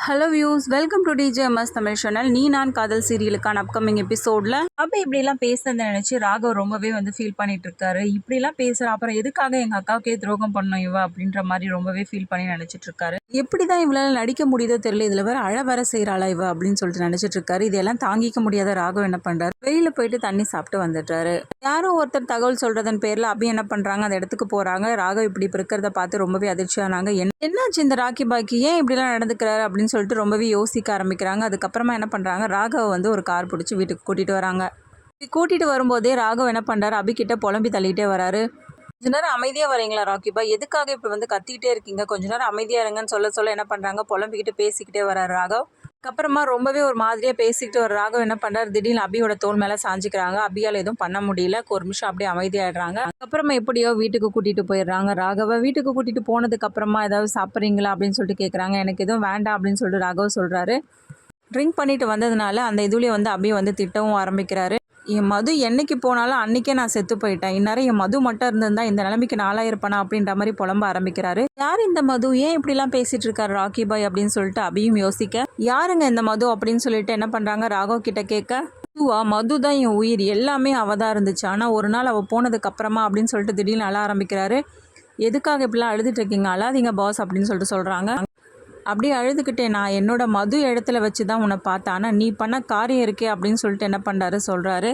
Hello views, welcome to TJMS Tamil channel. நீ நான் காதல் சீரியலுக்கான அப்கமிங் எபிசோடில் அப்போ இப்படிலாம் பேசுறதை நினச்சி ராகவ் ரொம்பவே ஃபீல் பண்ணிட்டு இருக்காரு. இப்படிலாம் பேசுகிற அப்புறம் எதுக்காக எங்கள் அக்காவுக்கே துரோகம் பண்ணணும் இவ அப்படின்ற மாதிரி ரொம்பவே ஃபீல் பண்ணி நினச்சிட்டு இருக்காரு. எப்படி தான் இவளால் நடிக்க முடியுதோ தெரியல, இதில் வேற அழ வர செய்கிறாளா இவ அப்படின்னு சொல்லிட்டு நினச்சிட்டு இருக்காரு. இதெல்லாம் தாங்கிக்க முடியாத ராகவ் என்ன பண்ணுறாரு, வெளியில் போயிட்டு தண்ணி சாப்பிட்டு வந்துட்டாரு. யாரோ ஒருத்தர் தகவல் சொல்கிறதன் பேரில் அப்படி என்ன பண்ணுறாங்க, அந்த இடத்துக்கு போகிறாங்க. ராகவ் இப்படி இருக்கிறத பார்த்து ரொம்பவே அதிர்ச்சியானாங்க. என்னாச்சு இந்த ராக்கி பாக்கி, ஏன் இப்படிலாம் நடந்துக்கிறாரு அப்படின்னு சொல்லிட்டு ரொம்பவே யோசிக்க ஆரம்பிக்கிறாங்க. அதுக்கப்புறமா என்ன பண்ணுறாங்க, ராகவ் ஒரு கார் பிடிச்சி வீட்டுக்கு கூட்டிகிட்டு வராங்க. கூட்டிகிட்டு வரும்போதே ராகவ் என்ன பண்ணுறாரு, அபிகிட்ட புலம்பி தள்ளிகிட்டே வராரு. கொஞ்ச நேரம் அமைதியாக வரீங்களா ராக்கிபா, எதுக்காக இப்போ கத்திக்கிட்டே இருக்கீங்க, கொஞ்ச நேரம் அமைதியாக இருங்கன்னு சொல்ல என்ன பண்ணுறாங்க, புலம்பிக்கிட்டு பேசிக்கிட்டே வராரு ராகவ். அதுக்கப்புறமா ரொம்பவே ஒரு மாதிரியாக பேசிக்கிட்டு ஒரு ராகவ் என்ன பண்ணுறாரு, திடீர்னு அபியோட தோல் மேலே சாஞ்சிக்கிறாங்க. அபியால் எதுவும் பண்ண முடியல. ஒரு நிமிஷம் அப்படியே அமைதியாகிடுறாங்க. அதுக்கப்புறமா எப்படியோ வீட்டுக்கு கூட்டிகிட்டு போயிடுறாங்க ராகவை. வீட்டுக்கு கூட்டிகிட்டு போனதுக்கப்புறமா ஏதாவது சாப்பிட்றீங்களா அப்படின்னு சொல்லிட்டு கேட்குறாங்க. எனக்கு எதுவும் வேண்டாம் அப்படின்னு சொல்லிட்டு ராகவ் சொல்கிறாரு. ட்ரிங்க் பண்ணிட்டு வந்ததுனால அந்த இதுலேயே அபி திட்டவும் ஆரம்பிக்கிறாரு. என் மது என்னைக்கு போனாலும் அன்றைக்கே நான் செத்து போயிட்டேன், இந்நேரம் என் மது மட்டும் இருந்திருந்தா இந்த நிலைமைக்கு நாளாக இருப்பேனா அப்படின்ற மாதிரி புலம்ப ஆரம்பிக்கிறாரு. யார் இந்த மது, ஏன் இப்படிலாம் பேசிகிட்டு இருக்காரு ராக்கி பாய் அப்படின்னு சொல்லிட்டு அபியும் யோசிக்க, யாருங்க இந்த மது அப்படின்னு சொல்லிட்டு என்ன பண்ணுறாங்க, ராகவ் கிட்ட கேட்க, மது தான் என் உயிர், எல்லாமே அவள் தான் இருந்துச்சு, ஆனால் ஒரு நாள் அவள் போனதுக்கு அப்புறமா அப்படின்னு சொல்லிட்டு திடீர்னு அழ ஆரம்பிக்கிறாரு. எதுக்காக இப்படிலாம் அழுதுட்டு இருக்கீங்க, அழாதீங்க பாஸ் அப்படின்னு சொல்லிட்டு சொல்கிறாங்க. அப்படியே அழுதுகிட்டே, நான் என்னோட மது இடத்துல வச்சு தான் உன்னை பார்த்தேன், ஆனால் நீ பண்ண காரியம் இருக்கே அப்படின்னு சொல்லிட்டு என்ன பண்ணுறாரு சொல்கிறாரு.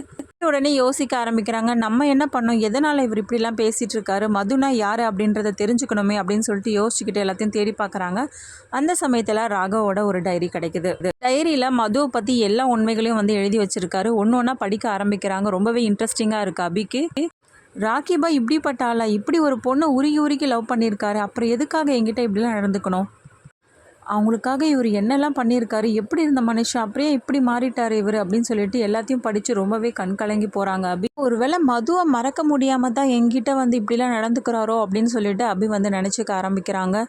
உடனே யோசிக்க ஆரம்பிக்கிறாங்க, நம்ம என்ன பண்ணோம், எதனால் இவர் இப்படிலாம் பேசிகிட்டு இருக்காரு, மதுனா யார் அப்படின்றத தெரிஞ்சுக்கணுமே அப்படின்னு சொல்லிட்டு யோசிச்சுக்கிட்டு எல்லாத்தையும் தேடி பார்க்குறாங்க. அந்த சமயத்தில் ராகவோட ஒரு டைரி கிடைக்குது. டைரியில் மதுவை பற்றி எல்லா உண்மைகளையும் எழுதி வச்சுருக்காரு. ஒன்று ஒன்றா படிக்க ஆரம்பிக்கிறாங்க. ரொம்பவே இன்ட்ரெஸ்டிங்காக இருக்குது அபிக்கு. ராக்கிபா இப்படிப்பட்ட ஆளா, இப்படி ஒரு பொண்ணை உருகி உருகி லவ் பண்ணியிருக்காரு, அப்புறம் எதுக்காக என்கிட்ட இப்படிலாம் நடந்துக்கணும், அவங்களுக்காக இவர் என்னெல்லாம் பண்ணியிருக்காரு, எப்படி இருந்த மனுஷன் அப்படியே இப்படி மாறிட்டார் இவர் அப்படின்னு சொல்லிட்டு எல்லாத்தையும் படித்து ரொம்பவே கண் கலங்கி போகிறாங்க அபி. ஒருவேளை மதுவை மறக்க முடியாமல் தான் எங்கிட்ட இப்படிலாம் நடந்துக்கிறாரோ அப்படின்னு சொல்லிட்டு அபி நினச்சிக்க ஆரம்பிக்கிறாங்க.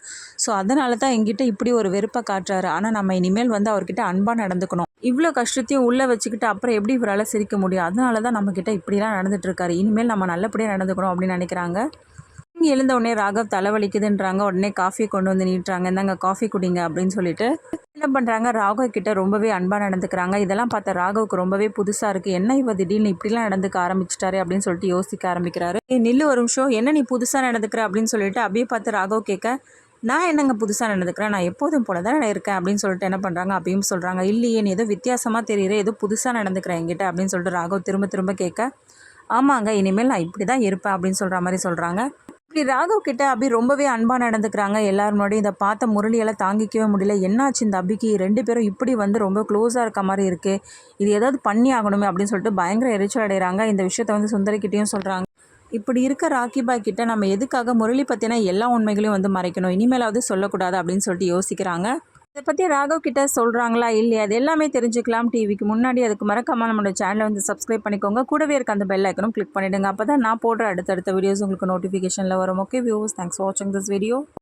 ஸோ அதனால தான் எங்கிட்ட இப்படி ஒரு வெறுப்பை காட்டுறாரு. ஆனால் நம்ம இனிமேல் அவர்கிட்ட அன்பாக நடந்துக்கணும். இவ்வளோ கஷ்டத்தையும் உள்ளே வச்சுக்கிட்டு அப்புறம் எப்படி இவரால் சிரிக்க முடியும், அதனால தான் நம்மக்கிட்ட இப்படிலாம் நடந்துட்டுருக்காரு, இனிமேல் நம்ம நல்லபடியாக நடந்துக்கணும் அப்படின்னு நினைக்கிறாங்க. எழுந்த உடனே ராகவ் தலைவலிக்குதுன்றாங்க. உடனே காஃபி கொண்டு நீட்டுறாங்க. இந்தாங்க காஃபி குடிங்க அப்படின்னு சொல்லிட்டு என்ன பண்ணுறாங்க, ராகவ் கிட்ட ரொம்பவே அன்பாக நடந்துக்கிறாங்க. இதெல்லாம் பார்த்த ராகவுக்கு ரொம்பவே புதுசாக இருக்குது. என்ன இவ திடீர்னு இப்படிலாம் நடந்துக்க ஆரம்பிச்சிட்டாரு அப்படின்னு சொல்லிட்டு யோசிக்க ஆரம்பிக்கிறாரு. நில்லு ஒரு நிமிஷம், என்ன நீ புதுசாக நடந்துக்கிற அப்படின்னு சொல்லிட்டு அப்படியே பார்த்து ராகவ் கேட்க, நான் என்னங்க புதுசாக நடந்துக்கிறேன், நான் எப்போதும் போல தான் இருக்கேன் அப்படின்னு சொல்லிட்டு என்ன பண்ணுறாங்க, அப்பயும் சொல்கிறாங்க. இல்லையே, நீ ஏதோ வித்தியாசமாக தெரியுற, ஏதோ புதுசாக நடந்துக்கிறேன் என்கிட்ட அப்படின்னு சொல்லிட்டு ராகவ் திரும்ப திரும்ப கேட்க, ஆமாங்க இனிமேல் நான் இப்படி தான் இருப்பேன் அப்படின்னு சொல்கிற மாதிரி சொல்கிறாங்க. இப்படி ராகவ் கிட்ட அபி ரொம்பவே அன்பாக நடந்துக்கிறாங்க. எல்லாரும் முன்னாடியும் இதை பார்த்த முரளியெல்லாம் தாங்கிக்கவே முடியல. என்னாச்சு இந்த அபிக்கு, ரெண்டு பேரும் இப்படி ரொம்ப க்ளோஸாக இருக்க மாதிரி இருக்குது, இது ஏதாவது பண்ணி ஆகணுமே அப்படின்னு சொல்லிட்டு பயங்கர எரிச்சல் அடைகிறாங்க. இந்த விஷயத்த சுந்தரிக்கிட்டையும் சொல்கிறாங்க. இப்படி இருக்க ராக்கி பாய் கிட்ட நம்ம எதுக்காக முரளி பற்றின எல்லா உண்மைகளையும் மறைக்கணும், இனிமேலாவது சொல்லக்கூடாது அப்படின்னு சொல்லிட்டு யோசிக்கிறாங்க. இதை பற்றி ராகவ் கிட்ட சொல்கிறாங்களா இல்லையா, அது எல்லாமே தெரிஞ்சுக்கலாம் டிவிக்கு முன்னாடி. அதுக்கு மறக்காமல் நம்மளோட சேனலை சப்ஸ்கிரைப் பண்ணிக்கோங்க. கூடவே இருக்க அந்த பெல் ஐக்கனும் கிளிக் பண்ணிவிடுங்க. அப்போ தான் நான் போடுற அடுத்தடுத்த வீடியோஸ் உங்களுக்கு நோட்டிஃபிகேஷனில் வரும். ஓகே வியூவர்ஸ், தேங்க்ஸ் ஃபார் வாட்சிங் திஸ் வீடியோ.